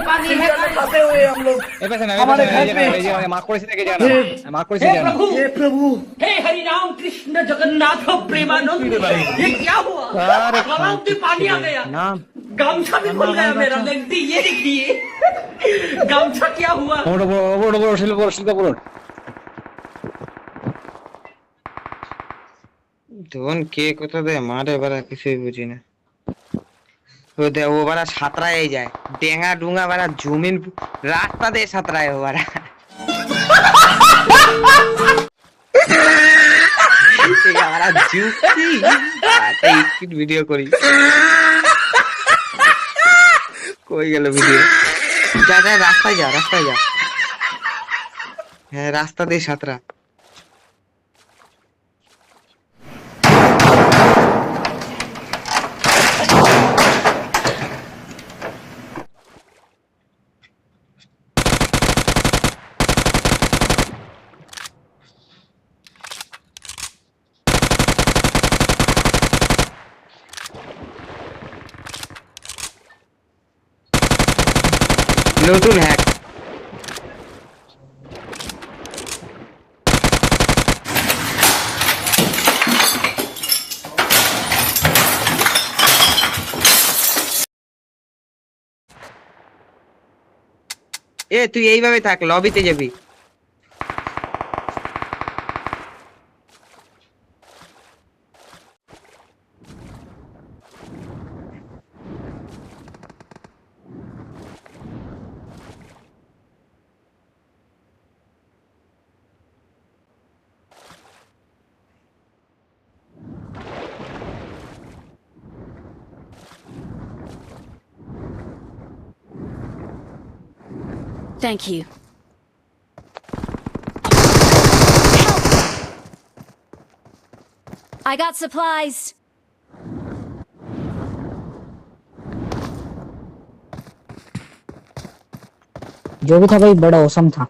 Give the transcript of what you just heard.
पानी है फंसे हुए हम लोग हमारे घर पे हे प्रभु हे हरि राम कृष्ण जगन्नाथ प्रेमानंद ये क्या हुआ पानी आ गया गमछा भी खुल गया मेरा लगती ये देखिए गमछा क्या हुआ ধন কে কোথা দিয়ে মারে বারা কিছুই বুঝি না ও বারা সাঁতরায় যায় ডেঙ্গা ডুঙ্গা বারা জমিন রাস্তা দিয়ে সাঁতরায় ও বারা বারা যুক্তি একটা ভিডিও করি কই গেল ভিডিও যা যা রাস্তায় যা হ্যাঁ রাস্তা দিয়ে সাঁতরা নতুন হ্যাক তুই এইভাবে থাক লবিতে যাবি Thank you. I got supplies. जो भी था भाई बड़ा औसम था।